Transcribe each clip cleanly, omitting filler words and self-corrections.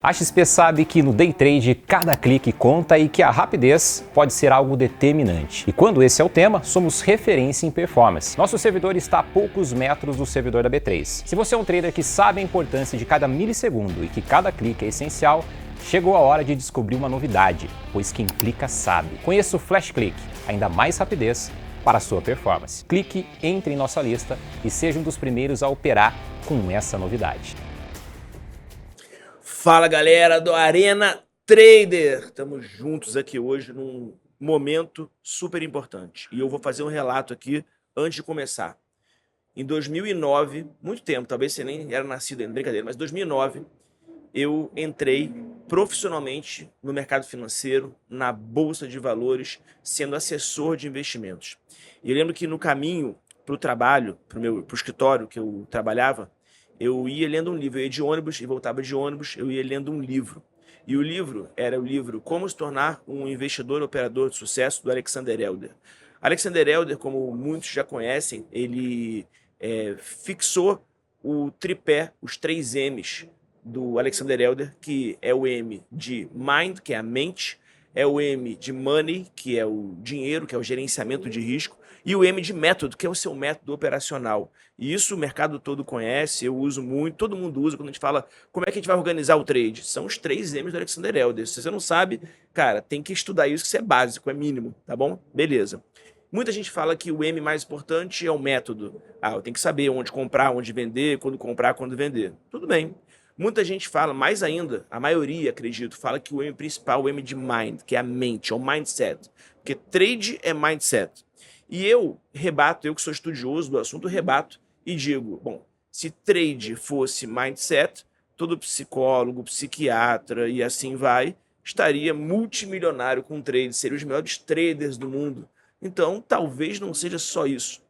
A XP sabe que no day trade cada clique conta e que a rapidez pode ser algo determinante. E quando esse é o tema, somos referência em performance. Nosso servidor está a poucos metros do servidor da B3. Se você é um trader que sabe a importância de cada milissegundo e que cada clique é essencial, chegou a hora de descobrir uma novidade, pois quem clica sabe. Conheça o Flash Click, ainda mais rapidez para a sua performance. Clique, entre em nossa lista e seja um dos primeiros a operar com essa novidade. Fala galera do Arena Trader, estamos juntos aqui hoje num momento super importante e eu vou fazer um relato aqui antes de começar. Em 2009, muito tempo, talvez você nem era nascido ainda, brincadeira, mas em 2009 eu entrei profissionalmente no mercado financeiro, na Bolsa de Valores, sendo assessor de investimentos. E eu lembro que no caminho para o trabalho, para o escritório que eu trabalhava, eu ia lendo um livro, eu ia de ônibus e voltava de ônibus, eu ia lendo um livro. E o livro era o livro Como se tornar um investidor operador de sucesso, do Alexander Elder. Alexander Elder, como muitos já conhecem, ele fixou o tripé, os 3 M's do Alexander Elder, que é o M de Mind, que é a mente, é o M de Money, que é o dinheiro, que é o gerenciamento de risco, e o M de método, que é o seu método operacional. E isso o mercado todo conhece, eu uso muito, todo mundo usa quando a gente fala como é que a gente vai organizar o trade. São os 3 M's do Alexander Elder. Se você não sabe, cara, tem que estudar isso, que isso é básico, é mínimo, tá bom? Beleza. Muita gente fala que o M mais importante é o método. Ah, eu tenho que saber onde comprar, onde vender, quando comprar, quando vender. Tudo bem. Muita gente fala, mais ainda, a maioria, acredito, fala que o M principal, o M de mind, que é a mente, é o mindset. Porque trade é mindset. E eu rebato, eu que sou estudioso do assunto, rebato e digo, bom, se trade fosse mindset, todo psicólogo, psiquiatra e assim vai, estaria multimilionário com trade, seriam os melhores traders do mundo. Então, talvez não seja só isso.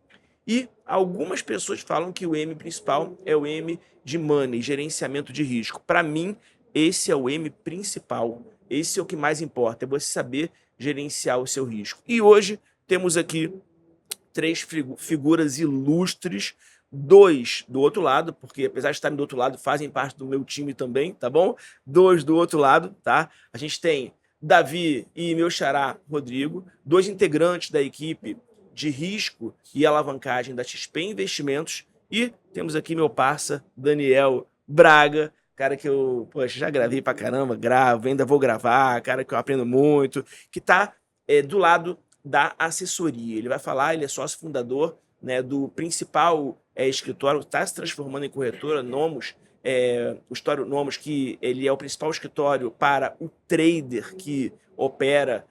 E algumas pessoas falam que o M principal é o M de money, gerenciamento de risco. Para mim, esse é o M principal. Esse é o que mais importa, é você saber gerenciar o seu risco. E hoje temos aqui 3 figuras ilustres, 2 do outro lado, porque apesar de estarem do outro lado, fazem parte do meu time também, tá bom? 2 do outro lado, tá? A gente tem Davi e meu xará Rodrigo, 2 integrantes da equipe de risco e alavancagem da XP Investimentos, e temos aqui meu parça Daniel Braga, cara que eu, poxa, já gravei pra caramba, gravo, ainda vou gravar, cara que eu aprendo muito, que tá do lado da assessoria. Ele vai falar, ele é sócio fundador, né, do principal escritório, está se transformando em corretora, Nomos, o escritório Nomos, que ele é o principal escritório para o trader que opera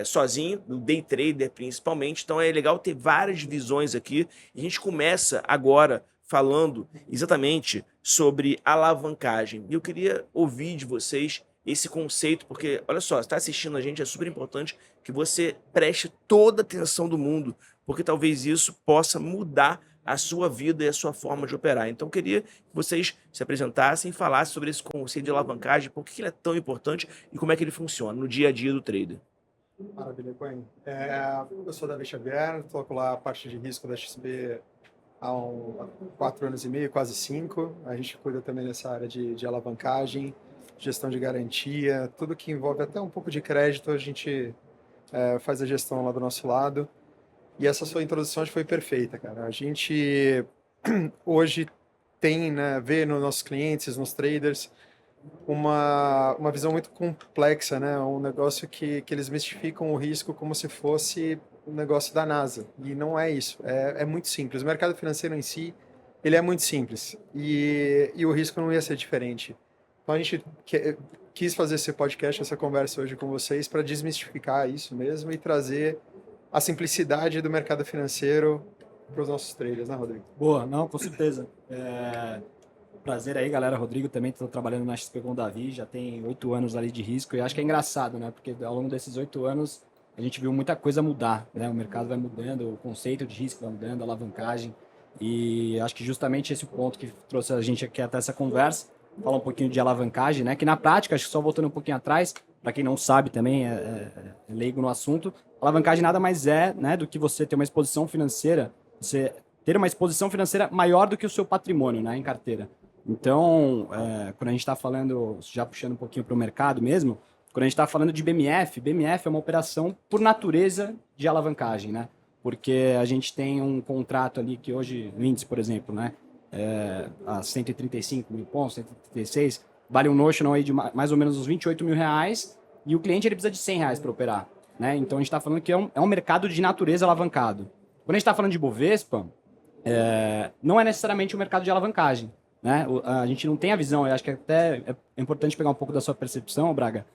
sozinho, o day trader principalmente. Então é legal ter várias visões aqui. E a gente começa agora falando exatamente sobre alavancagem. E eu queria ouvir de vocês esse conceito, porque, olha só, você está assistindo a gente, é super importante que você preste toda a atenção do mundo, porque talvez isso possa mudar a sua vida e a sua forma de operar. Então, eu queria que vocês se apresentassem e falassem sobre esse conceito de alavancagem, por que ele é tão importante e como é que ele funciona no dia a dia do trader. Maravilha, Coen. Eu sou Davi Xavier, toco lá a parte de risco da XP há 4 anos e meio, quase 5. A gente cuida também dessa área de alavancagem, gestão de garantia, tudo que envolve até um pouco de crédito, a gente faz a gestão lá do nosso lado. E essa sua introdução acho que foi perfeita, cara. A gente hoje tem, né, vê nos nossos clientes, nos traders, uma visão muito complexa, né? Um negócio que eles mistificam o risco como se fosse um negócio da NASA. E não é isso. É muito simples. O mercado financeiro em si, ele é muito simples. E o risco não ia ser diferente. Então a gente quis fazer esse podcast, essa conversa hoje com vocês para desmistificar isso mesmo e trazer a simplicidade do mercado financeiro para os nossos traders, né, Rodrigo? Boa, não, com certeza. Prazer aí, galera. Rodrigo também, estou trabalhando na XP com o Davi, já tem 8 anos ali de risco e acho que é engraçado, né? Porque ao longo desses 8 anos a gente viu muita coisa mudar, né? O mercado vai mudando, o conceito de risco vai mudando, a alavancagem, e acho que justamente esse ponto que trouxe a gente aqui até essa conversa, falar um pouquinho de alavancagem, né? Que na prática, acho que só voltando um pouquinho atrás, para quem não sabe também, é leigo no assunto, alavancagem nada mais é, né, do que você ter uma exposição financeira, você ter uma exposição financeira maior do que o seu patrimônio, né, em carteira. Então, quando a gente está falando, já puxando um pouquinho para o mercado mesmo, quando a gente está falando de BMF, BMF é uma operação por natureza de alavancagem, né? Porque a gente tem um contrato ali que hoje, o índice, por exemplo, né? A 135 mil pontos, 136, vale um notional aí de mais ou menos uns 28 mil reais e o cliente ele precisa de 100 reais para operar, né? Então a gente está falando que é um mercado de natureza alavancado. Quando a gente está falando de Bovespa, não é necessariamente um mercado de alavancagem, né? A gente não tem a visão, eu acho que até é importante pegar um pouco da sua percepção, Braga,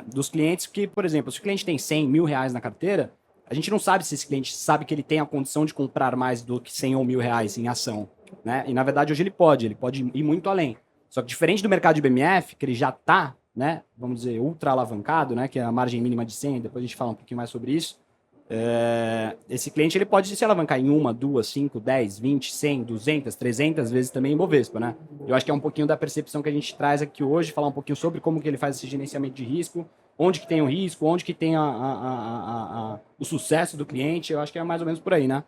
dos clientes que, por exemplo, se o cliente tem 100 mil reais na carteira, a gente não sabe se esse cliente sabe que ele tem a condição de comprar mais do que 100 ou mil reais em ação, né? E na verdade hoje ele pode ir muito além. Só que diferente do mercado de BMF, que ele já está, né, vamos dizer, ultra alavancado, né, que é a margem mínima de 100, depois a gente fala um pouquinho mais sobre isso, esse cliente ele pode se alavancar em 1, 2, 5, 10, 20, 100, 200, 300 vezes também em Bovespa, né? Eu acho que é um pouquinho da percepção que a gente traz aqui hoje, falar um pouquinho sobre como que ele faz esse gerenciamento de risco, onde que tem o risco, onde que tem o sucesso do cliente, eu acho que é mais ou menos por aí, né?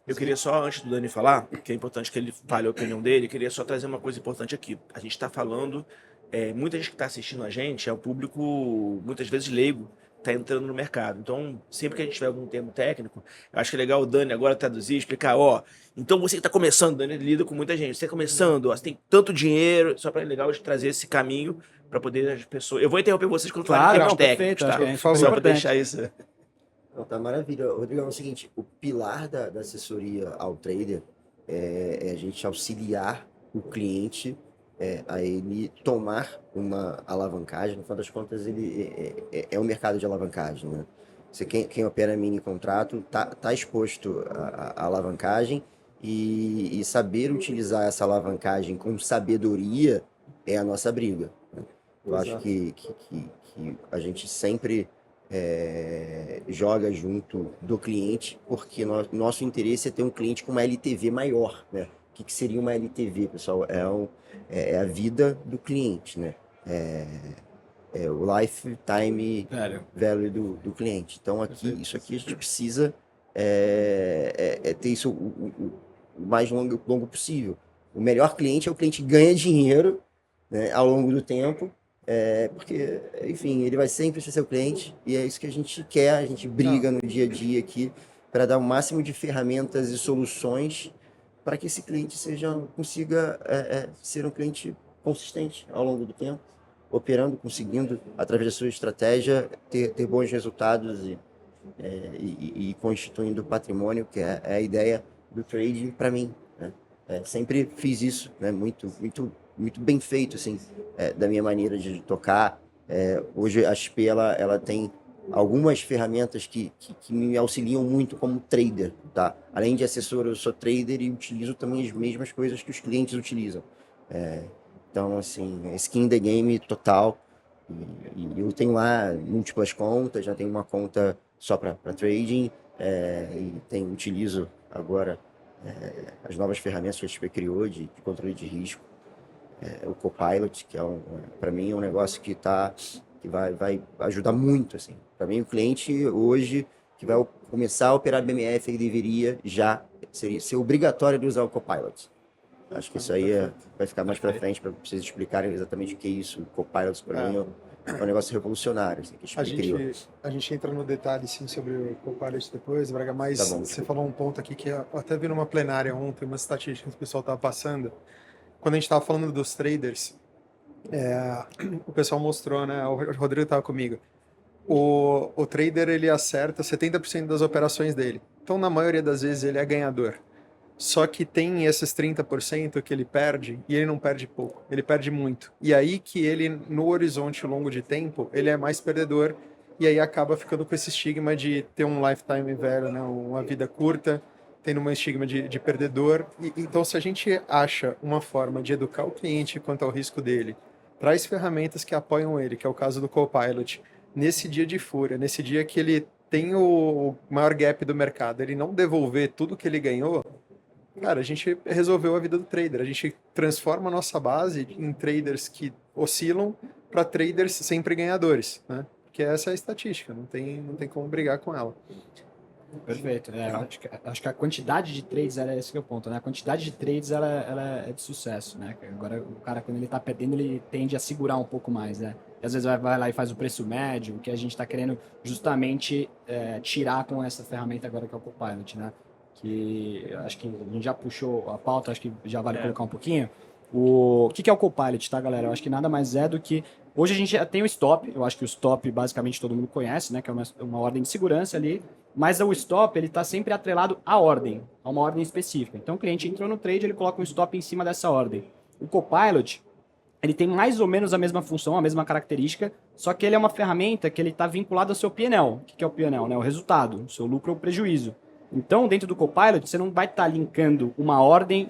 Eu queria só, antes do Dani falar, que é importante que ele fale a opinião dele, queria só trazer uma coisa importante aqui. A gente está falando, muita gente que está assistindo a gente é o público, muitas vezes leigo, está entrando no mercado. Então, sempre que a gente tiver algum termo técnico, eu acho que é legal o Dani agora traduzir, explicar, então você que está começando, o Dani lida com muita gente, você está começando, você tem tanto dinheiro, só para legal de trazer esse caminho para poder as pessoas... Eu vou interromper vocês quando falarem termos técnicos, tá? Perfeito, Só para deixar isso... Não, tá maravilha. Rodrigo, é o seguinte, o pilar da assessoria ao trader é a gente auxiliar o cliente a ele tomar uma alavancagem. No final das contas, ele é um mercado de alavancagem, né? Quem opera mini contrato tá exposto à alavancagem e saber utilizar essa alavancagem com sabedoria é a nossa briga, né? Eu acho que a gente sempre joga junto do cliente, porque nosso interesse é ter um cliente com uma LTV maior, né? O que seria uma LTV, pessoal? É a vida do cliente, né? É o lifetime value do cliente. Então, isso aqui a gente precisa ter isso o mais longo possível. O melhor cliente é o cliente que ganha dinheiro, né, ao longo do tempo, porque, enfim, ele vai sempre ser seu cliente e é isso que a gente quer, a gente briga no dia a dia aqui para dar o máximo de ferramentas e soluções para que esse cliente consiga ser um cliente consistente ao longo do tempo, operando, conseguindo, através da sua estratégia, ter bons resultados e constituindo patrimônio, que é a ideia do trading para mim, né? Sempre fiz isso, né? Muito bem feito, assim, da minha maneira de tocar. Hoje a XP ela tem algumas ferramentas que me auxiliam muito como trader, tá? Além de assessor, eu sou trader e utilizo também as mesmas coisas que os clientes utilizam. Então, assim, skin the game total. E eu tenho lá múltiplas contas, já tenho uma conta só para trading, e utilizo agora as novas ferramentas que a XP criou de controle de risco. O Copilot, que para mim é um negócio que vai ajudar muito, assim. Para mim, o cliente hoje que vai começar a operar BMF, ele deveria ser obrigatório de usar o Copilot. Acho que isso aí vai ficar mais para frente para vocês explicarem exatamente o que é isso. O Copilot, para mim, é um negócio revolucionário, assim, que a XP criou. A gente entra no detalhe, sim, sobre o Copilot depois, Braga, mas Tá bom. você falou um ponto aqui que eu até vi numa plenária ontem, umas estatísticas que o pessoal estava passando. Quando a gente estava falando dos traders, o pessoal mostrou, né? O Rodrigo estava comigo. O trader, ele acerta 70% das operações dele. Então, na maioria das vezes, ele é ganhador. Só que tem esses 30% que ele perde, e ele não perde pouco, ele perde muito. E aí que ele, no horizonte longo de tempo, ele é mais perdedor, e aí acaba ficando com esse estigma de ter um lifetime value, né? Uma vida curta, tendo um estigma de perdedor. Então, se a gente acha uma forma de educar o cliente quanto ao risco dele, traz ferramentas que apoiam ele, que é o caso do Copilot, nesse dia de fúria, nesse dia que ele tem o maior gap do mercado, ele não devolver tudo que ele ganhou, cara, a gente resolveu a vida do trader. A gente transforma a nossa base em traders que oscilam para traders sempre ganhadores, né? Porque essa é a estatística, não tem como brigar com ela. Perfeito. Acho que a quantidade de trades era esse que é o ponto, né? A quantidade de trades ela é de sucesso, né? Agora o cara, quando ele tá perdendo, ele tende a segurar um pouco mais, né? E às vezes vai lá e faz o preço médio, o que a gente está querendo justamente tirar com essa ferramenta agora que é o Copilot, né? Que acho que a gente já puxou a pauta, acho que já vale colocar um pouquinho. O que é o Copilot, tá, galera? Eu acho que nada mais é do que... Hoje a gente já tem o stop, eu acho que o stop basicamente todo mundo conhece, né? Que é uma ordem de segurança ali, mas o stop ele está sempre atrelado à ordem, a uma ordem específica. Então o cliente entrou no trade, ele coloca um stop em cima dessa ordem. O Copilot, ele tem mais ou menos a mesma função, a mesma característica, só que ele é uma ferramenta que ele está vinculado ao seu P&L. O que é o P&L? Né? O resultado, o seu lucro ou prejuízo. Então, dentro do Copilot, você não vai estar linkando uma ordem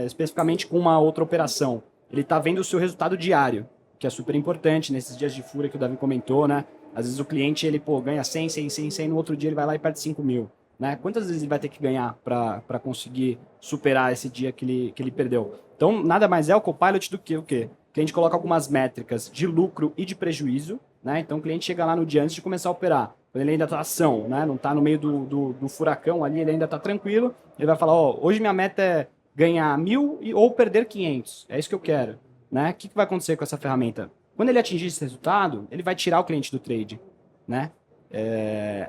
especificamente com uma outra operação. Ele está vendo o seu resultado diário, que é super importante nesses dias de fúria que o Davi comentou, né? Às vezes o cliente, ele, ganha 100, 100, 100, 100, no outro dia ele vai lá e perde 5 mil, né? Quantas vezes ele vai ter que ganhar para conseguir superar esse dia que ele perdeu? Então, nada mais é o Copilot do que o quê? O cliente coloca algumas métricas de lucro e de prejuízo, né? Então, o cliente chega lá no dia antes de começar a operar. Quando ele ainda está ação, né? Não está no meio do furacão ali, ele ainda está tranquilo. Ele vai falar, hoje minha meta é ganhar 1.000 ou perder 500. É isso que eu quero, né? O que vai acontecer com essa ferramenta? Quando ele atingir esse resultado, ele vai tirar o cliente do trade, né?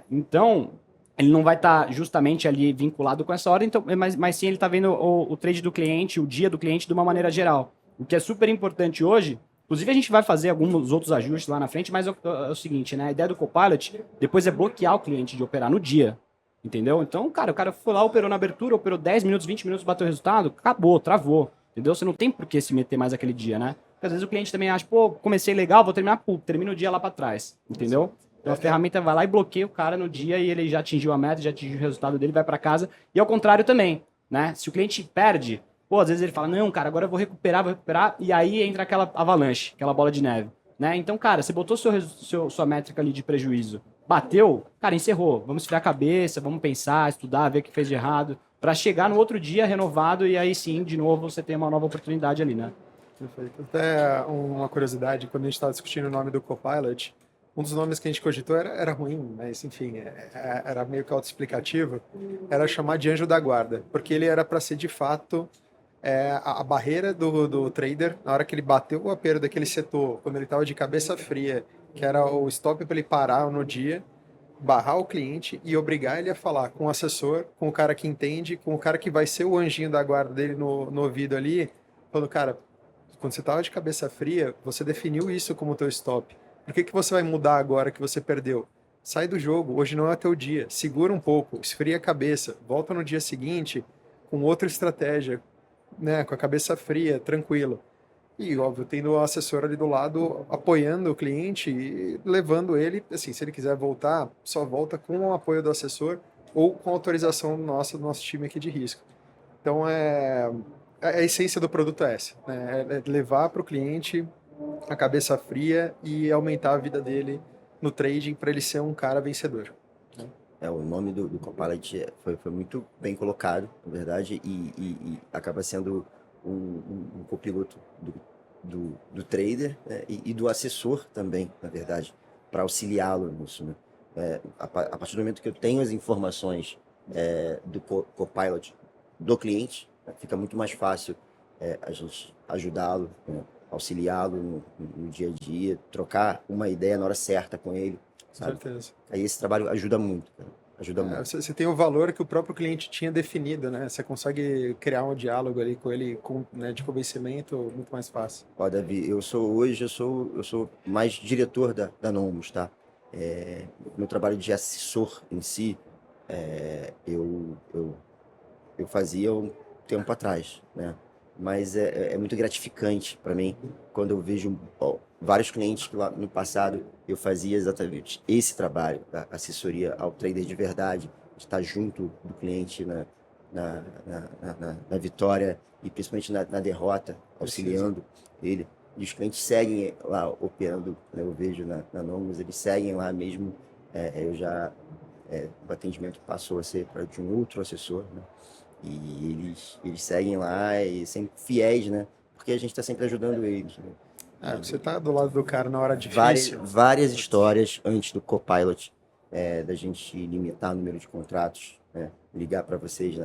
Então, ele não vai estar justamente ali vinculado com essa ordem, então, mas sim ele está vendo o trade do cliente, o dia do cliente de uma maneira geral. O que é super importante hoje, inclusive a gente vai fazer alguns outros ajustes lá na frente, mas é o seguinte, né? A ideia do Copilot depois é bloquear o cliente de operar no dia, entendeu? Então, o cara foi lá, operou na abertura, operou 10 minutos, 20 minutos, bateu o resultado, acabou, travou, entendeu? Você não tem por que se meter mais aquele dia, né? Porque às vezes o cliente também acha, comecei legal, vou terminar, termina o dia lá para trás, entendeu? Então a ferramenta vai lá e bloqueia o cara no dia e ele já atingiu a meta, já atingiu o resultado dele, vai para casa. E ao contrário também, né? Se o cliente perde, às vezes ele fala, não, cara, agora eu vou recuperar, e aí entra aquela avalanche, aquela bola de neve, né? Então, cara, você botou sua métrica ali de prejuízo, bateu, cara, encerrou. Vamos esfriar a cabeça, vamos pensar, estudar, ver o que fez de errado, para chegar no outro dia renovado e aí sim, de novo, você tem uma nova oportunidade ali, né? Perfeito. Até uma curiosidade, quando a gente estava discutindo o nome do Copilot, um dos nomes que a gente cogitou era ruim, mas enfim, era meio que autoexplicativo, era chamar de anjo da guarda, porque ele era para ser de fato a barreira do trader, na hora que ele bateu o aperto daquele setor, quando ele estava de cabeça fria, que era o stop para ele parar no dia, barrar o cliente e obrigar ele a falar com o assessor, com o cara que entende, com o cara que vai ser o anjinho da guarda dele no ouvido ali, falando, cara, quando você estava de cabeça fria, você definiu isso como teu stop. Por que você vai mudar agora que você perdeu? Sai do jogo, hoje não é teu dia. Segura um pouco, esfria a cabeça. Volta no dia seguinte com outra estratégia, né? Com a cabeça fria, tranquilo. E, óbvio, tendo o assessor ali do lado apoiando o cliente e levando ele, assim, se ele quiser voltar, só volta com o apoio do assessor ou com a autorização nossa, do nosso time aqui de risco. Então, a essência do produto é essa, né? É levar para o cliente a cabeça fria e aumentar a vida dele no trading para ele ser um cara vencedor. O nome do Copilot foi muito bem colocado, na verdade, e acaba sendo um copiloto do trader, né? E do assessor também, na verdade, para auxiliá-lo nisso, né? A partir do momento que eu tenho as informações do Copilot do cliente, fica muito mais fácil a gente ajudá-lo, né? Auxiliá-lo no dia a dia, trocar uma ideia na hora certa com ele, sabe? Com certeza. Aí esse trabalho ajuda muito, cara. Ajuda muito. Você tem o valor que o próprio cliente tinha definido, né? Você consegue criar um diálogo ali com ele, né, de convencimento muito mais fácil. Ó, Davi, eu sou mais diretor da Nomus, tá? Meu trabalho de assessor em si, eu fazia um tempo atrás, né? Mas é muito gratificante para mim quando eu vejo vários clientes que lá no passado eu fazia exatamente esse trabalho, da assessoria ao trader de verdade, de estar junto do cliente na vitória e principalmente na derrota, auxiliando ele. E os clientes seguem lá operando, né? Eu vejo na Nomus, eles seguem lá mesmo. O atendimento passou a ser de um outro assessor, né? E eles seguem lá e sempre fiéis, né? Porque a gente está sempre ajudando eles, né? Você tá do lado do cara na hora difícil. Várias histórias antes do Copilot da gente limitar o número de contratos, né? Ligar para vocês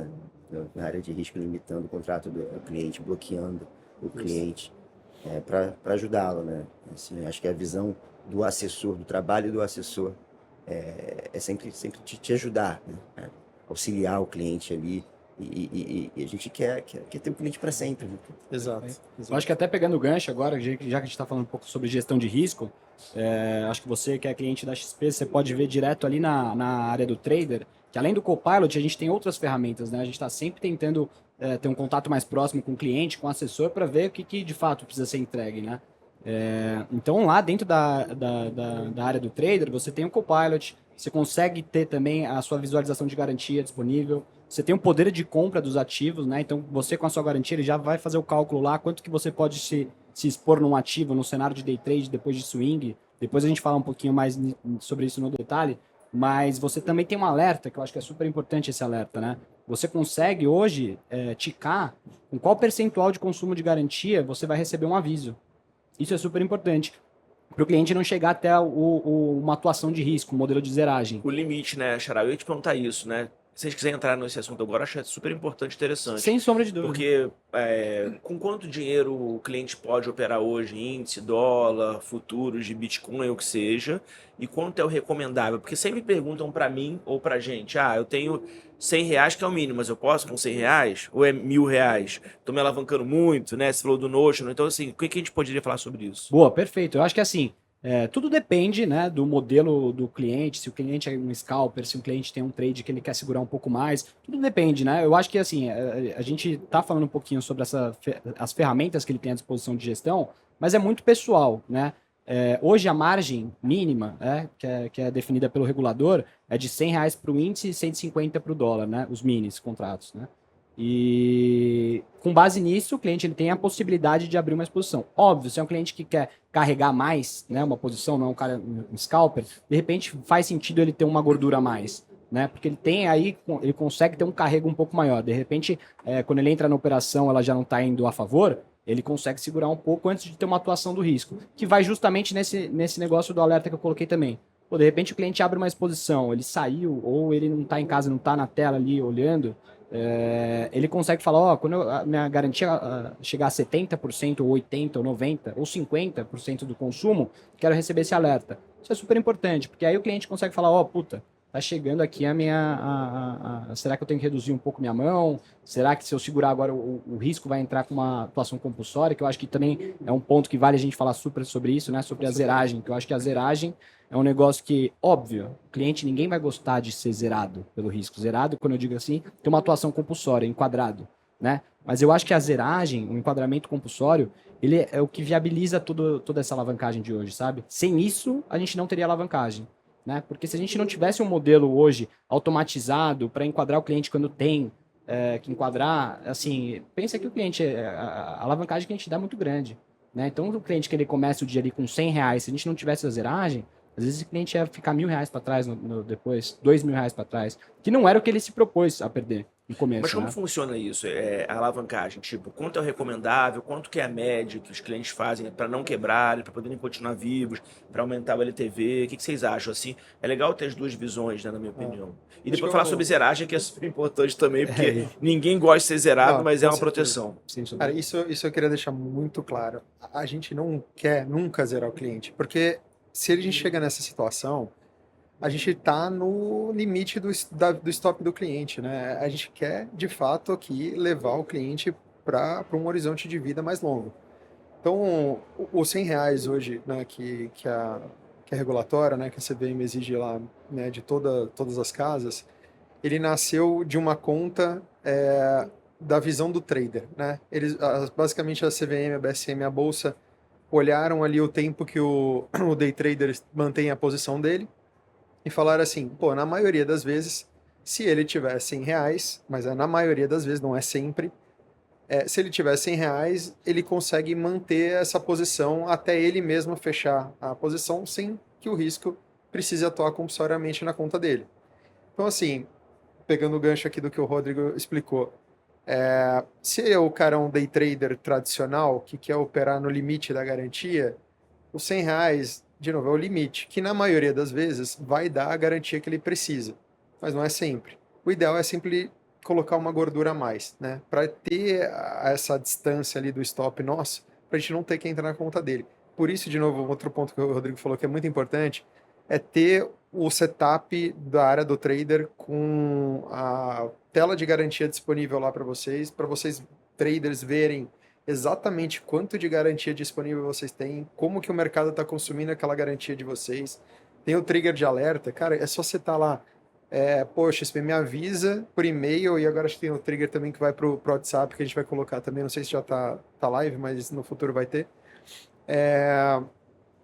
na área de risco, limitando o contrato do cliente, bloqueando o cliente, para ajudá-lo, né? Assim, acho que a visão do assessor, do trabalho do assessor, é sempre te ajudar, né? Auxiliar o cliente ali. E a gente quer ter o cliente para sempre. Né? Exato. Eu acho que até pegando o gancho agora, já que a gente está falando um pouco sobre gestão de risco, acho que você que é cliente da XP, você pode ver direto ali na área do trader, que além do Copilot, a gente tem outras ferramentas, né? A gente está sempre tentando ter um contato mais próximo com o cliente, com o assessor, para ver o que de fato precisa ser entregue, né? Então lá dentro da área do trader, você tem o Copilot, você consegue ter também a sua visualização de garantia disponível, você tem o poder de compra dos ativos, né? Então você com a sua garantia ele já vai fazer o cálculo lá, quanto que você pode se expor num ativo, num cenário de day trade, depois de swing. Depois a gente fala um pouquinho mais sobre isso no detalhe, mas você também tem um alerta, que eu acho que é super importante esse alerta, né? Você consegue hoje ticar com qual percentual de consumo de garantia você vai receber um aviso. Isso é super importante para o cliente não chegar até uma atuação de risco, um modelo de zeragem. O limite, né, Xará? Eu ia te perguntar isso, né? Se vocês quiserem entrar nesse assunto agora, acho super importante e interessante. Sem sombra de dúvida. Porque com quanto dinheiro o cliente pode operar hoje, índice, dólar, futuros de Bitcoin, ou o que seja, e quanto é o recomendável? Porque sempre perguntam para mim ou para gente, eu tenho R$100 que é o mínimo, mas eu posso com R$100? Ou é R$1.000? Tô me alavancando muito, né? Você falou do Notion, então assim, o que a gente poderia falar sobre isso? Boa, perfeito. Eu acho que assim, tudo depende, né, do modelo do cliente, se o cliente é um scalper, se o cliente tem um trade que ele quer segurar um pouco mais, tudo depende, né? Eu acho que assim, a gente tá falando um pouquinho sobre as ferramentas que ele tem à disposição de gestão, mas é muito pessoal, né? Hoje a margem mínima, que é definida pelo regulador, é de R$100 para o índice e 150 para o dólar, né? Os minis contratos, né? E com base nisso, o cliente ele tem a possibilidade de abrir uma exposição. Óbvio, se é um cliente que quer carregar mais, né, uma posição, não é um cara um scalper, de repente faz sentido ele ter uma gordura a mais, né? Porque ele tem aí, ele consegue ter um carrego um pouco maior. De repente, quando ele entra na operação, ela já não está indo a favor, ele consegue segurar um pouco antes de ter uma atuação do risco, que vai justamente nesse negócio do alerta que eu coloquei também. Pô, de repente o cliente abre uma exposição, ele saiu, ou ele não está em casa, não está na tela ali olhando, ele consegue falar, quando a minha garantia chegar a 70%, ou 80%, ou 90%, ou 50% do consumo, quero receber esse alerta. Isso é super importante, porque aí o cliente consegue falar, puta, tá chegando aqui a minha... será que eu tenho que reduzir um pouco minha mão? Será que se eu segurar agora o risco vai entrar com uma atuação compulsória? Que eu acho que também é um ponto que vale a gente falar super sobre isso, né? Sobre a zeragem, que eu acho que a zeragem é um negócio que, óbvio, o cliente, ninguém vai gostar de ser zerado pelo risco. Zerado, quando eu digo assim, tem uma atuação compulsória, enquadrado, né? Mas eu acho que a zeragem, o enquadramento compulsório, ele é o que viabiliza toda essa alavancagem de hoje, sabe? Sem isso, a gente não teria alavancagem, né? Porque se a gente não tivesse um modelo hoje automatizado para enquadrar o cliente quando tem que enquadrar, assim, pensa que o cliente, a alavancagem que a gente dá é muito grande, né? Então, o cliente que ele começa o dia ali com R$100, se a gente não tivesse a zeragem, às vezes o cliente ia ficar R$1.000 para trás depois, R$2.000 para trás, que não era o que ele se propôs a perder no começo. Mas como né? funciona isso? A alavancagem, tipo, quanto é o recomendável, quanto que é a média que os clientes fazem para não quebrarem, para poderem continuar vivos, para aumentar o LTV? O que vocês acham? Assim, é legal ter as duas visões, né, na minha opinião. E depois falar sobre zeragem, que é super importante também, porque ninguém gosta de ser zerado, mas é uma proteção. Cara, isso eu queria deixar muito claro. A gente não quer nunca zerar o cliente, porque se a gente chega nessa situação, a gente está no limite do stop do cliente, né? A gente quer, de fato, aqui levar o cliente para um horizonte de vida mais longo. Então, os R$100 hoje, né, que a regulatória, né, que a CVM exige lá, né, de todas as casas, ele nasceu de uma conta da visão do trader, né? Basicamente, a CVM, a BSM, a Bolsa, olharam ali o tempo que o day trader mantém a posição dele, e falaram assim, na maioria das vezes, se ele tiver R$100, mas na maioria das vezes, não é sempre, se ele tiver R$100, ele consegue manter essa posição até ele mesmo fechar a posição sem que o risco precise atuar compulsoriamente na conta dele. Então, assim, pegando o gancho aqui do que o Rodrigo explicou, se o cara é um day trader tradicional, que quer operar no limite da garantia, os R$100 de novo, é o limite, que na maioria das vezes vai dar a garantia que ele precisa, mas não é sempre. O ideal é sempre colocar uma gordura a mais, né? Para ter essa distância ali do stop nosso, para a gente não ter que entrar na conta dele. Por isso, de novo, outro ponto que o Rodrigo falou que é muito importante é ter o setup da área do trader com a tela de garantia disponível lá para vocês traders verem exatamente quanto de garantia disponível vocês têm, como que o mercado está consumindo aquela garantia de vocês. Tem o trigger de alerta, cara, é só você estar lá, poxa, XP me avisa por e-mail, e agora acho que tem o trigger também que vai pro WhatsApp, que a gente vai colocar também, não sei se já tá live, mas no futuro vai ter.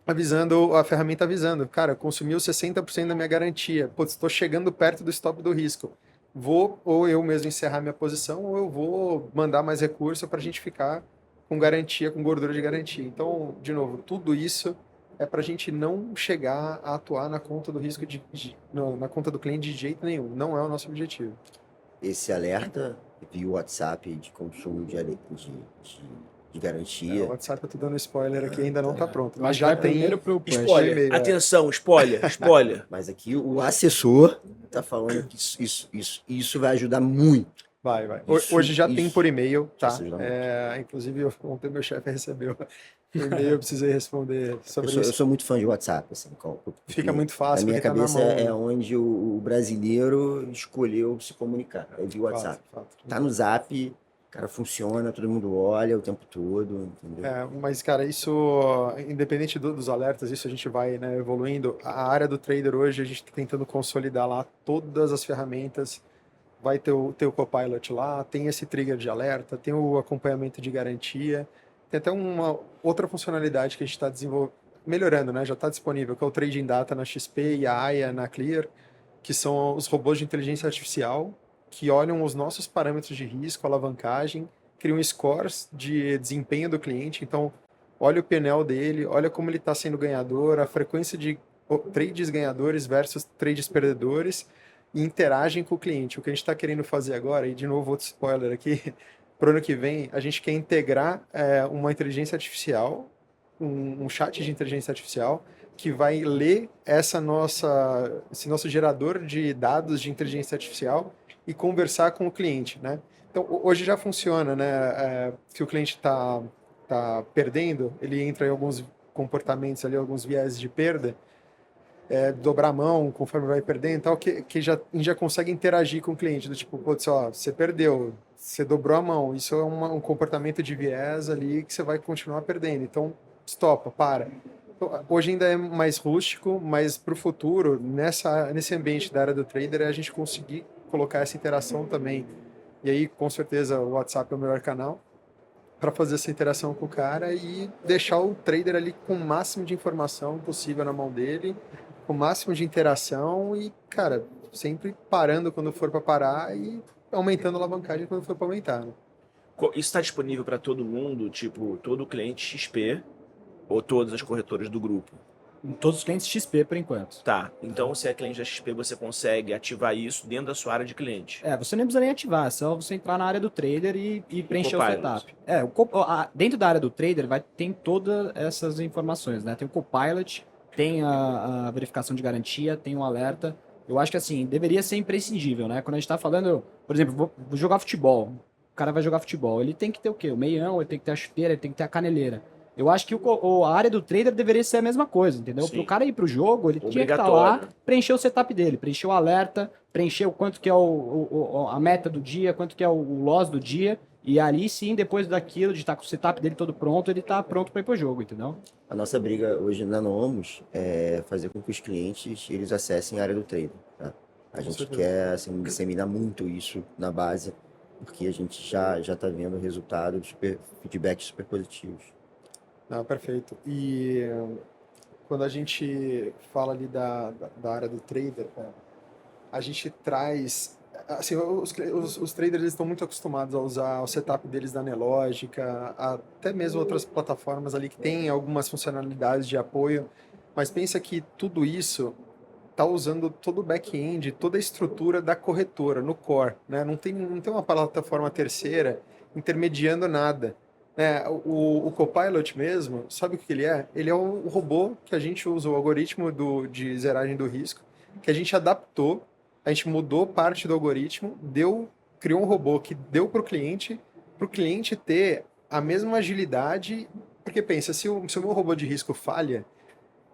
Avisando, a ferramenta avisando, cara, consumiu 60% da minha garantia, putz, estou chegando perto do stop do risco. Vou ou eu mesmo encerrar minha posição, ou eu vou mandar mais recurso para a gente ficar com garantia, com gordura de garantia. Então, de novo, tudo isso é para a gente não chegar a atuar na conta do risco na conta do cliente de jeito nenhum. Não é o nosso objetivo. Esse alerta via WhatsApp de consumo de garantia. O WhatsApp eu tô dando spoiler aqui, ainda não tá pronto. Eu Mas acho que já vai tem primeiro pro push. Spoiler. e-mail, Atenção, spoiler. Mas aqui o assessor tá falando que isso vai ajudar muito. Vai. Isso, Hoje já tem isso. por e-mail, tá? Isso ajuda muito. Inclusive, ontem meu chefe recebeu o e-mail, eu precisei responder sobre Eu isso. sou muito fã de WhatsApp, assim. Fica muito fácil, Na minha porque tá na cabeça mão. é onde o brasileiro escolheu se comunicar. É via WhatsApp. Fato. Tá no Zap, cara, funciona, todo mundo olha o tempo todo, entendeu? Mas, cara, isso, independente dos alertas, isso a gente vai, né, evoluindo. A área do trader hoje, a gente está tentando consolidar lá todas as ferramentas. Vai ter o Copilot lá, tem esse trigger de alerta, tem o acompanhamento de garantia. Tem até uma outra funcionalidade que a gente está melhorando, né? Já está disponível, que é o Trading Data na XP e a AIA na Clear, que são os robôs de inteligência artificial que olham os nossos parâmetros de risco, alavancagem, criam scores de desempenho do cliente. Então, olha o PNL dele, olha como ele está sendo ganhador, a frequência de trades ganhadores versus trades perdedores, e interagem com o cliente. O que a gente está querendo fazer agora, e de novo outro spoiler aqui, para o ano que vem, a gente quer integrar uma inteligência artificial, um chat de inteligência artificial, que vai ler esse nosso gerador de dados de inteligência artificial e conversar com o cliente, né? Então, hoje já funciona, né? Se o cliente está perdendo, ele entra em alguns comportamentos ali, alguns viés de perda, dobrar a mão conforme vai perdendo e tal, que a gente já consegue interagir com o cliente, do tipo, putz, ó, você perdeu, você dobrou a mão, isso é um comportamento de viés ali que você vai continuar perdendo, então stopa, para. Então, hoje ainda é mais rústico, mas para o futuro, nesse ambiente da área do trader, é a gente conseguir colocar essa interação também. E aí, com certeza, o WhatsApp é o melhor canal para fazer essa interação com o cara e deixar o trader ali com o máximo de informação possível na mão dele, com o máximo de interação e, cara, sempre parando quando for para parar e aumentando a alavancagem quando for para aumentar, né? Isso está disponível para todo mundo, tipo, todo cliente XP ou todas as corretoras do grupo? Em todos os clientes XP, por enquanto. Tá, então se é cliente da XP, você consegue ativar isso dentro da sua área de cliente. Você nem precisa nem ativar, é só você entrar na área do trader e preencher o Copilot. setup. Dentro da área do trader tem todas essas informações, né? Tem o Copilot, tem a verificação de garantia, tem o alerta. Eu acho que assim, deveria ser imprescindível, né? Quando a gente tá falando, por exemplo, vou jogar futebol. O cara vai jogar futebol, ele tem que ter o quê? O meião, ele tem que ter a chuteira, ele tem que ter a caneleira. Eu acho que a área do trader deveria ser a mesma coisa, entendeu? Sim. Para o cara ir pro jogo, ele tinha que estar Obrigatório. lá, preencher o setup dele, preencher o alerta, preencher o quanto que é a meta do dia, quanto que é o loss do dia, e ali sim, depois daquilo, de estar com o setup dele todo pronto, ele tá pronto para ir pro jogo, entendeu? A nossa briga hoje na Nomos é fazer com que os clientes eles acessem a área do trader, tá? A gente quer assim, disseminar muito isso na base, porque a gente já está vendo resultados, feedbacks super positivos. Não, perfeito. E quando a gente fala ali da área do trader, a gente traz... Assim, os traders eles estão muito acostumados a usar o setup deles da Nelogica, até mesmo outras plataformas ali que têm algumas funcionalidades de apoio, mas pensa que tudo isso está usando todo o back-end, toda a estrutura da corretora, no core, né? Não tem uma plataforma terceira intermediando nada. O Copilot mesmo, sabe o que ele é? Ele é um robô que a gente usa, o algoritmo de zeragem do risco, que a gente adaptou, a gente mudou parte do algoritmo, criou um robô que deu para o cliente ter a mesma agilidade, porque pensa, se o meu robô de risco falha,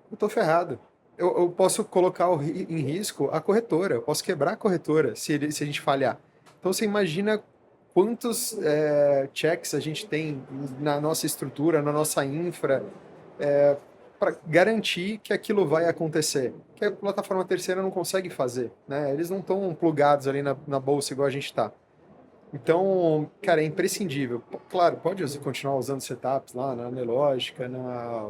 eu estou ferrado. Eu posso colocar em risco a corretora, eu posso quebrar a corretora se a gente falhar. Então você imagina quantos checks a gente tem na nossa estrutura, na nossa infra, para garantir que aquilo vai acontecer, que a plataforma terceira não consegue fazer, né? Eles não estão plugados ali na bolsa igual a gente está. Então, cara, é imprescindível. Claro, pode continuar usando setups lá na Nelogica, na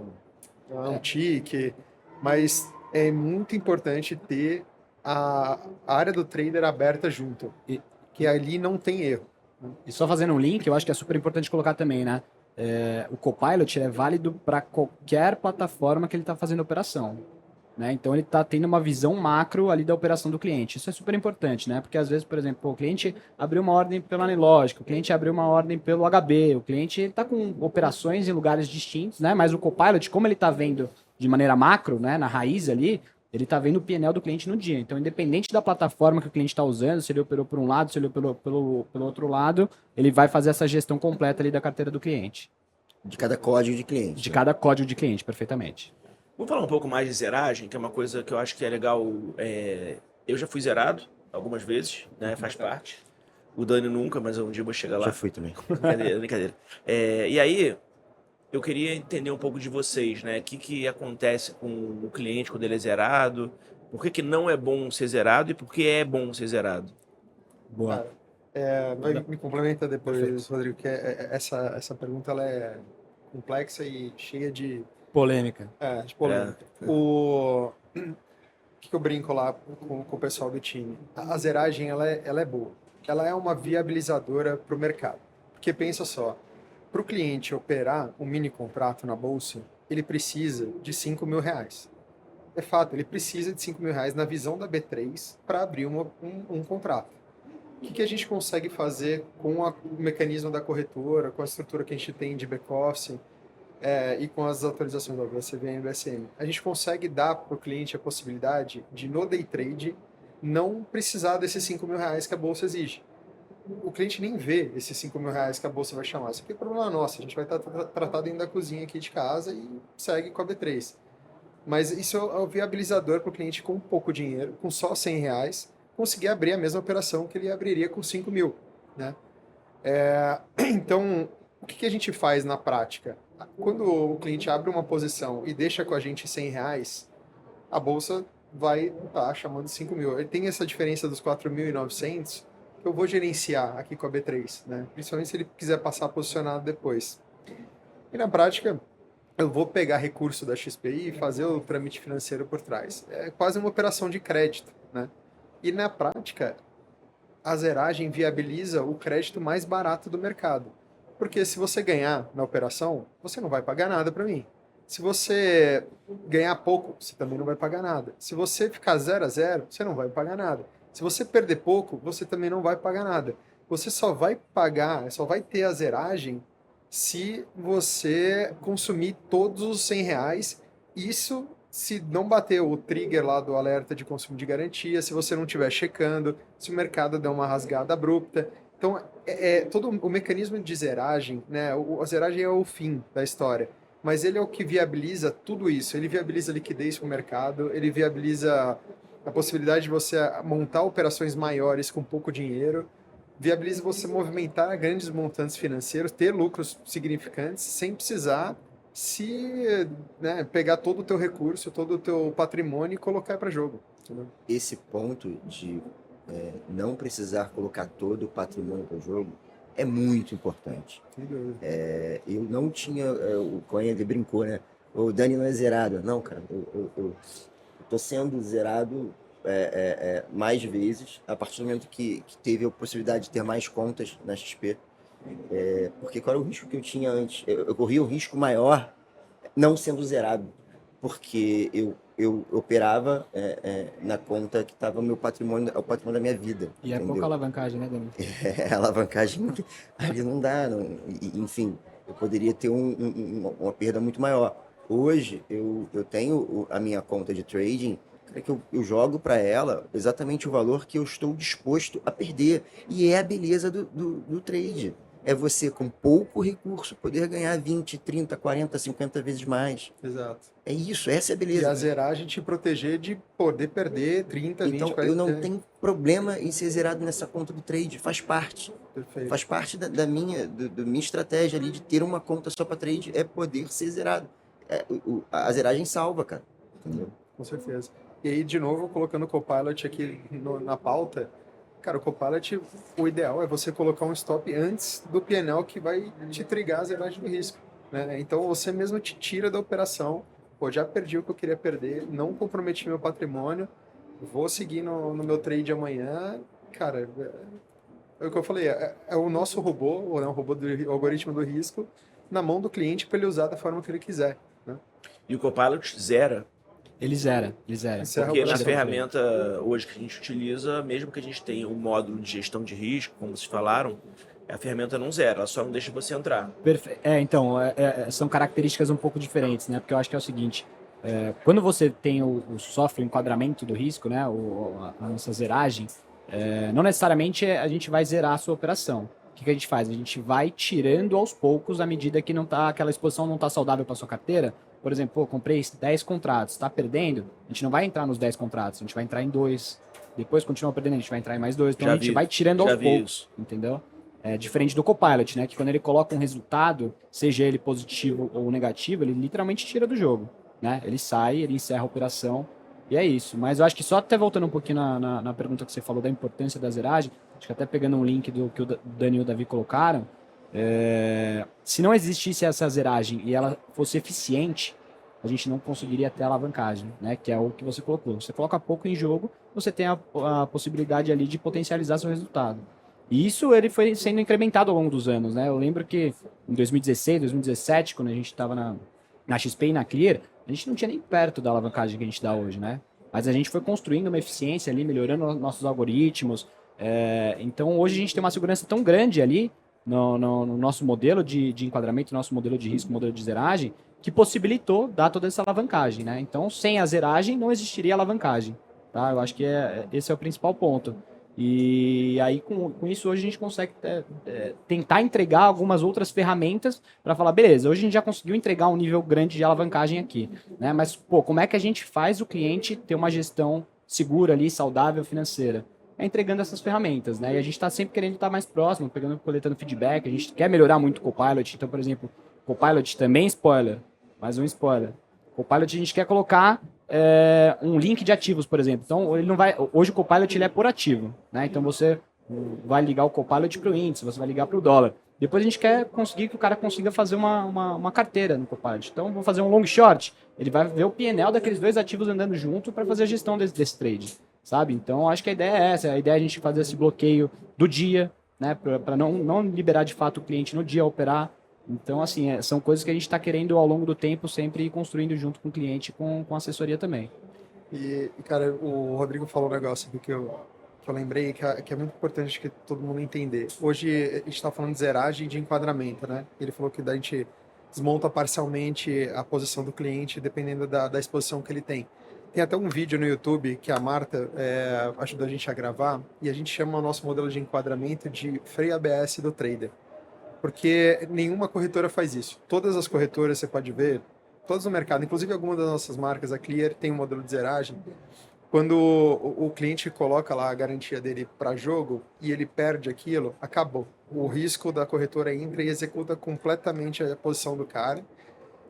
Antic, mas é muito importante ter a área do trader aberta junto, que ali não tem erro. E só fazendo um link, eu acho que é super importante colocar também, né? O Copilot é válido para qualquer plataforma que ele está fazendo operação. Né? Então ele está tendo uma visão macro ali da operação do cliente. Isso é super importante, né? Porque às vezes, por exemplo, o cliente abriu uma ordem pela Nelogica, o cliente abriu uma ordem pelo HB, o cliente está com operações em lugares distintos, né? Mas o Copilot, como ele está vendo de maneira macro, né? Na raiz ali, ele está vendo o PNL do cliente no dia. Então, independente da plataforma que o cliente está usando, se ele operou por um lado, se ele operou pelo outro lado, ele vai fazer essa gestão completa ali da carteira do cliente. De cada código de cliente. De cada código de cliente, perfeitamente. Vamos falar um pouco mais de zeragem, que é uma coisa que eu acho que é legal. Eu já fui zerado algumas vezes, né? Faz parte. O Dani nunca, mas um dia eu vou chegar lá. Já fui também. Brincadeira, brincadeira. E aí, eu queria entender um pouco de vocês, né? O que acontece com o cliente quando ele é zerado? Por que não é bom ser zerado e por que é bom ser zerado? Boa. Me complementa depois, Rodrigo, que essa pergunta ela é complexa e cheia de Polêmica. de polêmica. O que eu brinco lá com o pessoal do time? A zeragem ela é boa. Ela é uma viabilizadora para o mercado. Porque pensa só, para o cliente operar um mini contrato na bolsa, ele precisa de R$5.000. É fato, ele precisa de R$5.000 na visão da B3 para abrir um contrato. O que a gente consegue fazer com o mecanismo da corretora, com a estrutura que a gente tem de back-office e com as atualizações da VCVM e BSM? A gente consegue dar para o cliente a possibilidade de, no day trade, não precisar desses R$5.000 que a bolsa exige. O cliente nem vê esses R$5.000 que a bolsa vai chamar. Isso aqui é problema nosso. A gente vai tratar dentro da cozinha aqui de casa e segue com a B3. Mas isso é o viabilizador para o cliente com pouco dinheiro, com só R$100, conseguir abrir a mesma operação que ele abriria com 5.000, né? Então, o que a gente faz na prática? Quando o cliente abre uma posição e deixa com a gente R$100, a bolsa vai estar chamando 5.000. Ele tem essa diferença dos 4.900 que eu vou gerenciar aqui com a B3, né? Principalmente se ele quiser passar posicionado depois. E na prática, eu vou pegar recurso da XPI e fazer o trâmite financeiro por trás. É quase uma operação de crédito, né? E na prática, a zeragem viabiliza o crédito mais barato do mercado. Porque se você ganhar na operação, você não vai pagar nada para mim. Se você ganhar pouco, você também não vai pagar nada. Se você ficar 0 a 0, você não vai pagar nada. Se você perder pouco, você também não vai pagar nada. Você só vai pagar, só vai ter a zeragem se você consumir todos os R$100. Isso se não bater o trigger lá do alerta de consumo de garantia, se você não estiver checando, se o mercado der uma rasgada abrupta. Então, todo o mecanismo de zeragem, né? A zeragem é o fim da história, mas ele é o que viabiliza tudo isso. Ele viabiliza a liquidez para o mercado, ele viabiliza a possibilidade de você montar operações maiores com pouco dinheiro, viabiliza você movimentar grandes montantes financeiros, ter lucros significantes, sem precisar pegar todo o teu recurso, todo o teu patrimônio e colocar para jogo. Entendeu? Esse ponto de não precisar colocar todo o patrimônio para o jogo é muito importante. Eu não tinha... o Cohen brincou, né? O Dani não é zerado. Não, cara, eu tô sendo zerado mais vezes a partir do momento que teve a possibilidade de ter mais contas na XP. Porque qual era o risco que eu tinha antes? Eu corria o risco maior não sendo zerado, porque eu operava na conta que estava o meu patrimônio, o patrimônio da minha vida. E pouca alavancagem, né, Dani? A alavancagem ali não dá, enfim. Eu poderia ter uma perda muito maior. Hoje, eu tenho a minha conta de trading, cara, que eu jogo para ela exatamente o valor que eu estou disposto a perder. E é a beleza do trade. É você, com pouco recurso, poder ganhar 20, 30, 40, 50 vezes mais. Exato. É isso, essa é a E beleza. a zeragem te proteger de poder perder 30, 20, Então, 40. eu não tenho problema em ser zerado nessa conta do trade, faz parte. Perfeito. Faz parte da minha estratégia ali de ter uma conta só para trade, é poder ser zerado. A zeragem salva, cara. Entendeu? Com certeza. E aí, de novo, colocando o Copilot aqui na pauta, cara, o Copilot, o ideal é você colocar um stop antes do PNL que vai te trigar a zeragem do risco, né? Então, você mesmo te tira da operação. Pô, já perdi o que eu queria perder, não comprometi meu patrimônio, vou seguir no meu trade amanhã. Cara, é o que eu falei, é o nosso robô, ou é um robô do algoritmo do risco, na mão do cliente para ele usar da forma que ele quiser, né? E o Copilot zera. Ele zera. Encerra Porque o na processo. ferramenta hoje que a gente utiliza, mesmo que a gente tenha um módulo de gestão de risco, como vocês falaram, a ferramenta não zera, ela só não deixa você entrar. Então, são características um pouco diferentes, né? Porque eu acho que é o seguinte, quando você tem o software, o enquadramento do risco, né? A nossa zeragem, não necessariamente a gente vai zerar a sua operação. O que a gente faz? A gente vai tirando aos poucos à medida que aquela exposição não está saudável para sua carteira. Por exemplo, pô, comprei 10 contratos, está perdendo, a gente não vai entrar nos 10 contratos, a gente vai entrar em 2. Depois continua perdendo, a gente vai entrar em mais 2. Então Já a gente vi, vai tirando já aos vi poucos, isso. entendeu? É diferente do Copilot, né? Que quando ele coloca um resultado, seja ele positivo ou negativo, ele literalmente tira do jogo, né? Ele sai, ele encerra a operação e é isso. Mas eu acho que só até voltando um pouquinho na pergunta que você falou da importância da zeragem, acho que até pegando um link do que o Dani e o Davi colocaram, se não existisse essa zeragem e ela fosse eficiente, a gente não conseguiria ter alavancagem, né? Que é o que você colocou. Você coloca pouco em jogo, você tem a possibilidade ali de potencializar seu resultado. E isso ele foi sendo incrementado ao longo dos anos, né? Eu lembro que em 2016, 2017, quando a gente estava na XP e na Clear, a gente não tinha nem perto da alavancagem que a gente dá hoje, né? Mas a gente foi construindo uma eficiência ali, melhorando nossos algoritmos. Então hoje a gente tem uma segurança tão grande ali no nosso modelo de enquadramento, nosso modelo de risco, modelo de zeragem, que possibilitou dar toda essa alavancagem, né? Então, sem a zeragem, não existiria alavancagem, tá? Eu acho que esse é o principal ponto. E aí, com isso, hoje a gente consegue tentar entregar algumas outras ferramentas para falar, beleza, hoje a gente já conseguiu entregar um nível grande de alavancagem aqui, né? Mas, pô, como é que a gente faz o cliente ter uma gestão segura ali, saudável, financeira? É entregando essas ferramentas, né? E a gente está sempre querendo estar mais próximo, coletando feedback, a gente quer melhorar muito o Copilot. Então, por exemplo, Copilot também spoiler, mais um spoiler. Copilot a gente quer colocar um link de ativos, por exemplo. Então, ele não vai. Hoje o Copilot ele é por ativo, né? Então você vai ligar o Copilot para o índice, você vai ligar para o dólar. Depois a gente quer conseguir que o cara consiga fazer uma carteira no Copilot. Então, vou fazer um long short. Ele vai ver o PNL daqueles dois ativos andando junto para fazer a gestão desse trade, sabe? Então, acho que a ideia é essa. A ideia é a gente fazer esse bloqueio do dia, né? Para não liberar de fato o cliente no dia a operar. Então, assim, são coisas que a gente está querendo ao longo do tempo sempre ir construindo junto com o cliente, com assessoria também. E, cara, o Rodrigo falou um negócio aqui que eu lembrei que é muito importante que todo mundo entender. Hoje a gente está falando de zeragem e de enquadramento, né? Ele falou que a gente desmonta parcialmente a posição do cliente dependendo da exposição que ele tem. Tem até um vídeo no YouTube que a Marta ajudou a gente a gravar e a gente chama o nosso modelo de enquadramento de freio ABS do trader. Porque nenhuma corretora faz isso. Todas as corretoras, você pode ver, todas no mercado, inclusive algumas das nossas marcas, a Clear tem um modelo de zeragem. Quando o cliente coloca lá a garantia dele para jogo e ele perde aquilo, acabou. O risco da corretora entra e executa completamente a posição do cara.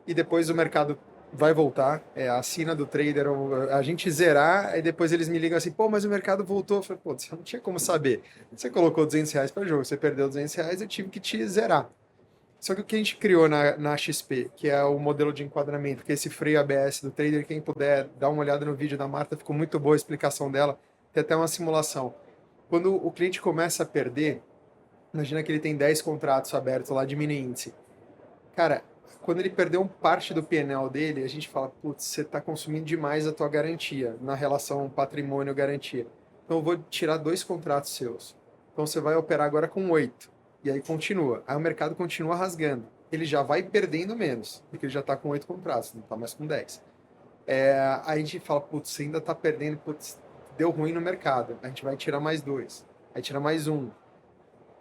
E depois o mercado vai voltar, a sina do trader, a gente zerar, e depois eles me ligam assim, pô, mas o mercado voltou. Eu falei, pô, você não tinha como saber. Você colocou R$200 para jogo, você perdeu R$200, eu tive que te zerar. Só que o que a gente criou na XP, que é o modelo de enquadramento, que é esse freio ABS do trader, quem puder dar uma olhada no vídeo da Marta, ficou muito boa a explicação dela, tem até uma simulação. Quando o cliente começa a perder, imagina que ele tem 10 contratos abertos lá de mini índice. Cara, quando ele perdeu parte do PNL dele, a gente fala, putz, você está consumindo demais a tua garantia, na relação patrimônio-garantia. Então eu vou tirar 2 contratos seus. Então você vai operar agora com 8. E aí continua. Aí o mercado continua rasgando. ele já vai perdendo menos, porque ele já está com 8 contratos, não está mais com 10. Aí a gente fala, putz, você ainda está perdendo, putz, deu ruim no mercado, a gente vai tirar mais 2, aí tira mais 1.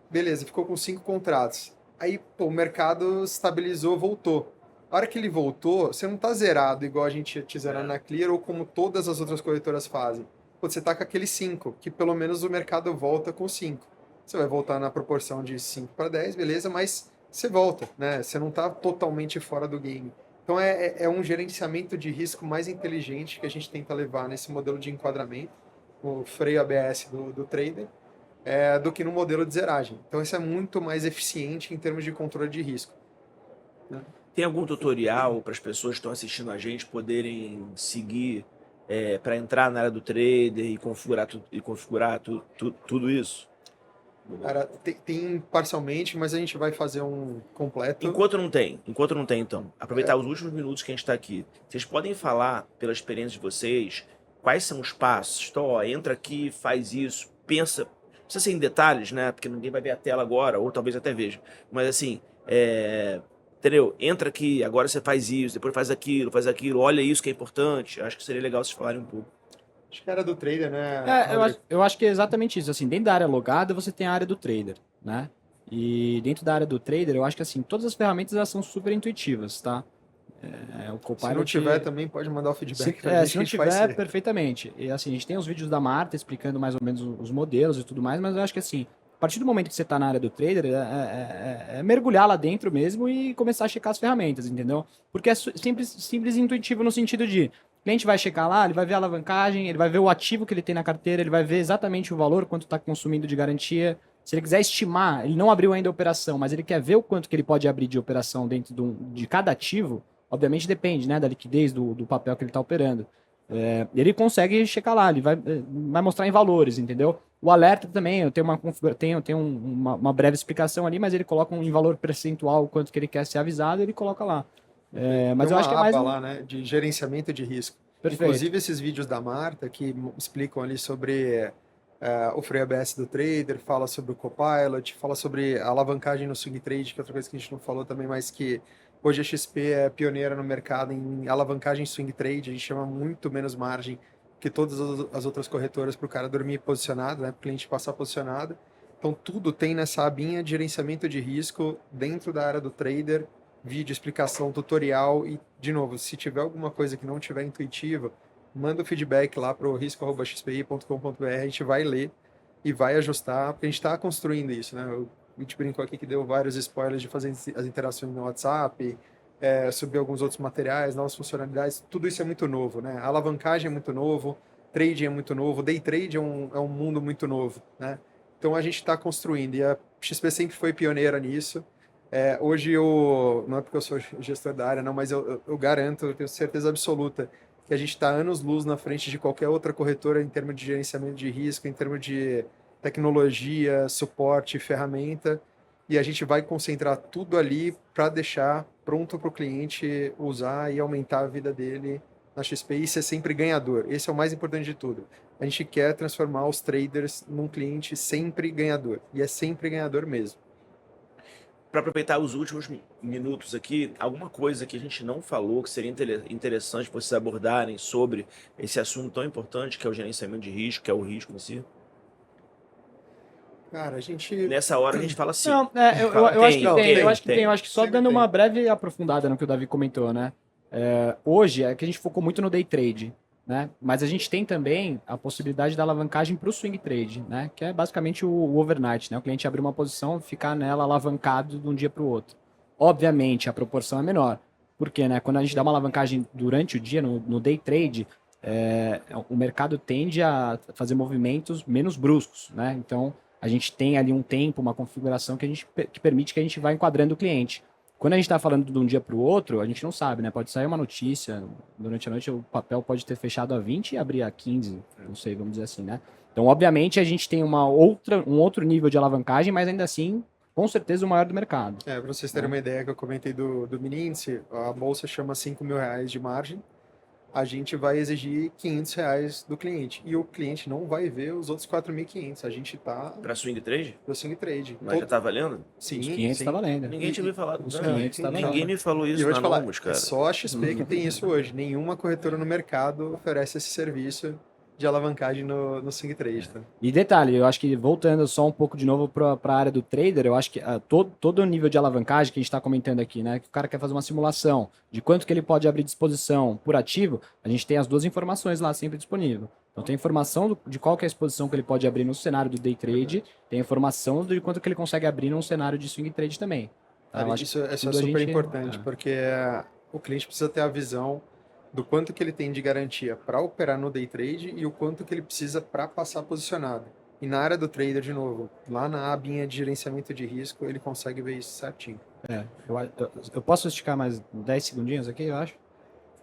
Beleza, ficou com 5 contratos. Aí, pô, o mercado estabilizou, voltou. A hora que ele voltou, você não tá zerado igual a gente te zerar na Clear ou como todas as outras corretoras fazem. Pô, você tá com aqueles 5, que pelo menos o mercado volta com 5. Você vai voltar na proporção de 5 para 10, beleza, mas você volta, né? Você não tá totalmente fora do game. Então é um gerenciamento de risco mais inteligente que a gente tenta levar nesse modelo de enquadramento, o freio ABS do trader, do que no modelo de zeragem. Então isso é muito mais eficiente em termos de controle de risco, né? Tem algum tutorial para as pessoas que estão assistindo a gente poderem seguir para entrar na área do trader e configurar tudo isso? Cara, tem parcialmente, mas a gente vai fazer um completo. Enquanto não tem, então, aproveitar os últimos minutos que a gente está aqui. Vocês podem falar, pela experiência de vocês, quais são os passos? Então, ó, entra aqui, faz isso, pensa. Não precisa ser em detalhes, né? Porque ninguém vai ver a tela agora, ou talvez até veja. Mas assim, entendeu? Entra aqui, agora você faz isso, depois faz aquilo, olha isso que é importante. Acho que seria legal vocês falarem um pouco. Acho que era do trader, né? Eu acho que é exatamente isso. Assim, dentro da área logada, você tem a área do trader, né? E dentro da área do trader, eu acho que assim, todas as ferramentas elas são super intuitivas, tá? O Copilot, se não tiver, também pode mandar o feedback pra gente. Se não tiver, perfeitamente. E assim, a gente tem os vídeos da Marta explicando mais ou menos os modelos e tudo mais, mas eu acho que assim, a partir do momento que você está na área do trader, é mergulhar lá dentro mesmo e começar a checar as ferramentas, entendeu? Porque é simples e intuitivo no sentido de o cliente vai checar lá, ele vai ver a alavancagem, ele vai ver o ativo que ele tem na carteira, ele vai ver exatamente o valor, quanto está consumindo de garantia. Se ele quiser estimar, ele não abriu ainda a operação, mas ele quer ver o quanto que ele pode abrir de operação dentro de cada ativo, obviamente depende, né, da liquidez do papel que ele está operando. Ele consegue checar lá, ele vai mostrar em valores, entendeu? O alerta também, eu tenho uma breve explicação ali, mas ele coloca em valor percentual o quanto que ele quer ser avisado, ele coloca lá. Mas eu acho que é mais lá, né, de gerenciamento de risco. Perfeito. Inclusive esses vídeos da Marta que explicam ali sobre o freio ABS do trader, fala sobre o Copilot, fala sobre a alavancagem no swing trade, que é outra coisa que a gente não falou também, mas que hoje a XP é pioneira no mercado em alavancagem swing trade, a gente chama muito menos margem que todas as outras corretoras para o cara dormir posicionado, né, para o cliente passar posicionado. Então tudo tem nessa abinha de gerenciamento de risco dentro da área do trader, vídeo, explicação, tutorial e, de novo, se tiver alguma coisa que não tiver intuitiva, manda o feedback lá para o risco@xpi.com.br, a gente vai ler e vai ajustar, porque a gente está construindo isso, né? A gente brincou aqui que deu vários spoilers de fazer as interações no WhatsApp, subir alguns outros materiais, novas funcionalidades, tudo isso é muito novo, né? A alavancagem é muito novo, trading é muito novo, day trade é um mundo muito novo, né? Então a gente está construindo e a XP sempre foi pioneira nisso. Hoje não é porque eu sou gestor da área, não, mas eu garanto, eu tenho certeza absoluta que a gente está anos-luz na frente de qualquer outra corretora em termos de gerenciamento de risco, em termos de tecnologia, suporte, ferramenta, e a gente vai concentrar tudo ali para deixar pronto para o cliente usar e aumentar a vida dele na XP e ser sempre ganhador. Esse é o mais importante de tudo. A gente quer transformar os traders num cliente sempre ganhador, e é sempre ganhador mesmo. Para aproveitar os últimos minutos aqui, alguma coisa que a gente não falou que seria interessante vocês abordarem sobre esse assunto tão importante que é o gerenciamento de risco, que é o risco em si? Cara, a gente... Nessa hora a gente fala assim. Não, eu acho que tem. Eu acho que só Sempre dando tem. uma breve aprofundada no que o Davi comentou, né? Hoje é que a gente focou muito no day trade, né? Mas a gente tem também a possibilidade da alavancagem para o swing trade, né? Que é basicamente o overnight, né? O cliente abrir uma posição, ficar nela alavancado de um dia para o outro. Obviamente, a proporção é menor. Porque, né? Quando a gente dá uma alavancagem durante o dia, no day trade, o mercado tende a fazer movimentos menos bruscos, né? Então, a gente tem ali um tempo, uma configuração que permite que a gente vá enquadrando o cliente. Quando a gente está falando de um dia para o outro, a gente não sabe, né? Pode sair uma notícia, durante a noite o papel pode ter fechado a 20 e abrir a 15, não sei, vamos dizer assim, né? Então, obviamente, a gente tem um outro nível de alavancagem, mas ainda assim, com certeza, o maior do mercado. Para vocês terem uma ideia que eu comentei do mini índice, a bolsa chama R$5.000 de margem, a gente vai exigir R$ 500 do cliente. E o cliente não vai ver os outros 4.500. A gente tá Para swing trade? pro swing trade. Mas já tá valendo? Sim, Os 500 sim. tá valendo. Ninguém tinha me falado Os disso. 500 tá Ninguém valendo. me falou E isso eu vou na te falar, Nomos, é cara. só a XP que tem isso hoje. Nenhuma corretora no mercado oferece esse serviço de alavancagem no swing trade, tá? E detalhe, eu acho que voltando só um pouco de novo para a área do trader, eu acho que todo o nível de alavancagem que a gente está comentando aqui, né? Que o cara quer fazer uma simulação de quanto que ele pode abrir disposição por ativo, a gente tem as duas informações lá sempre disponível. Então tem a informação de qual que é a exposição que ele pode abrir no cenário do day trade, tem a informação de quanto que ele consegue abrir num cenário de swing trade também. Tá? Eu acho Isso é tudo a super gente- importante, porque o cliente precisa ter a visão do quanto que ele tem de garantia para operar no day trade e o quanto que ele precisa para passar posicionado. E na área do trader, de novo, lá na abinha de gerenciamento de risco, ele consegue ver isso certinho. Eu posso esticar mais 10 segundinhos aqui, eu acho?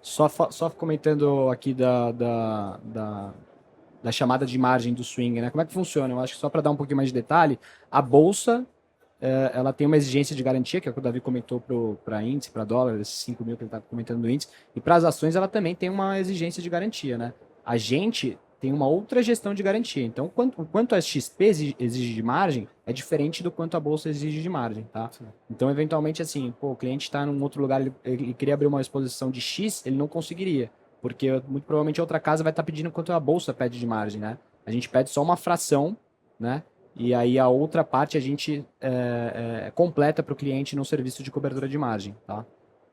Só comentando aqui da chamada de margem do swing, né? Como é que funciona? Eu acho que só para dar um pouquinho mais de detalhe, a bolsa, ela tem uma exigência de garantia, que é o que o Davi comentou para índice, para dólar, esses 5 mil que ele está comentando no índice, e para as ações ela também tem uma exigência de garantia, né? A gente tem uma outra gestão de garantia. Então, o quanto a XP exige de margem é diferente do quanto a bolsa exige de margem, tá? Então, eventualmente, assim, o cliente está num outro lugar, ele queria abrir uma exposição de X, ele não conseguiria, porque muito provavelmente a outra casa vai estar pedindo quanto a bolsa pede de margem, né? A gente pede só uma fração, né? E aí a outra parte a gente completa para o cliente no serviço de cobertura de margem, tá?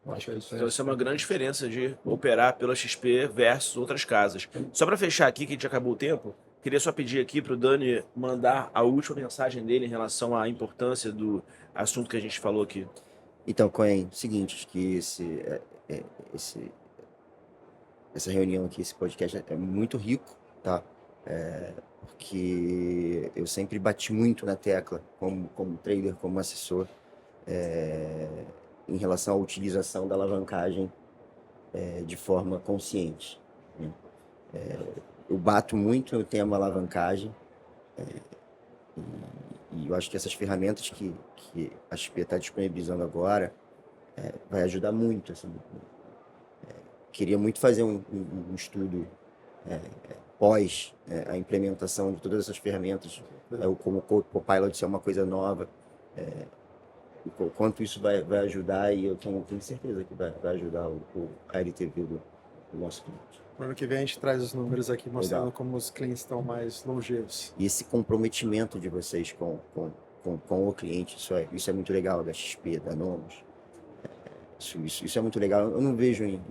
Eu acho que isso Então, isso é uma grande diferença de operar pela XP versus outras casas. Só para fechar aqui, que a gente acabou o tempo, queria só pedir aqui para o Dani mandar a última mensagem dele em relação à importância do assunto que a gente falou aqui. Então, Cohen, seguinte, acho que essa reunião aqui, esse podcast é muito rico, tá? Porque eu sempre bati muito na tecla, como trader, como assessor, em relação à utilização da alavancagem de forma consciente, né? Eu bato muito no tema alavancagem, e eu acho que essas ferramentas que a XP está disponibilizando agora vai ajudar muito. Assim, queria muito fazer um estudo pós a implementação de todas essas ferramentas, como o Copilot ser uma coisa nova, o quanto isso vai ajudar, e eu tenho certeza que vai ajudar a LTV do nosso cliente. No ano que vem a gente traz os números aqui mostrando Legal. como os clientes estão mais longevos. E esse comprometimento de vocês com o cliente, isso é muito legal, da XP, da Nomos. Isso é muito legal. Eu não vejo em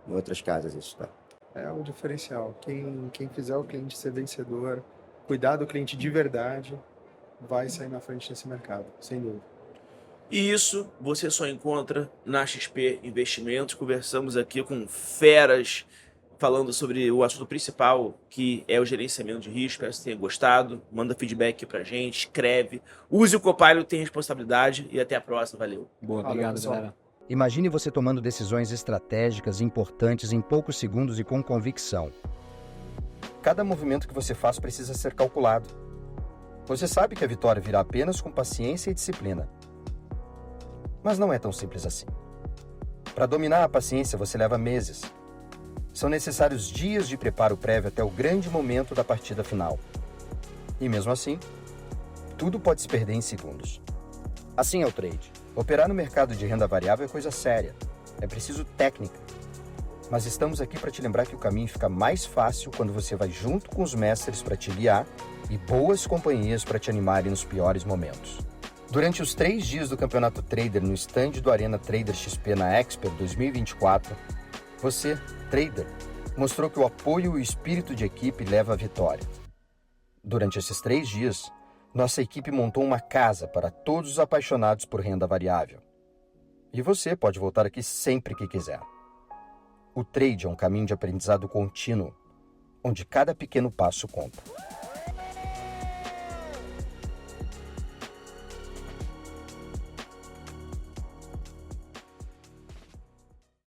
outras casas isso, tá? É o diferencial. Quem fizer o cliente ser vencedor, cuidar do cliente de verdade, vai sair na frente nesse mercado, sem dúvida. E isso você só encontra na XP Investimentos. Conversamos aqui com feras, falando sobre o assunto principal, que é o gerenciamento de risco. Espero que você tenha gostado. Manda feedback pra gente, escreve. Use o Copilot, tem responsabilidade. E até a próxima. Valeu. Boa, Valeu, obrigado, pessoal. galera. Imagine você tomando decisões estratégicas importantes em poucos segundos e com convicção. Cada movimento que você faz precisa ser calculado. Você sabe que a vitória virá apenas com paciência e disciplina. Mas não é tão simples assim. Para dominar a paciência, você leva meses. São necessários dias de preparo prévio até o grande momento da partida final. E mesmo assim, tudo pode se perder em segundos. Assim é o trade. Operar no mercado de renda variável é coisa séria. É preciso técnica. Mas estamos aqui para te lembrar que o caminho fica mais fácil quando você vai junto com os mestres para te guiar e boas companhias para te animarem nos piores momentos. Durante os 3 dias do Campeonato Trader no stand do Arena Trader XP na Expert 2024, você, trader, mostrou que o apoio e o espírito de equipe leva à vitória. Durante esses 3 dias, nossa equipe montou uma casa para todos os apaixonados por renda variável. E você pode voltar aqui sempre que quiser. O trade é um caminho de aprendizado contínuo, onde cada pequeno passo conta.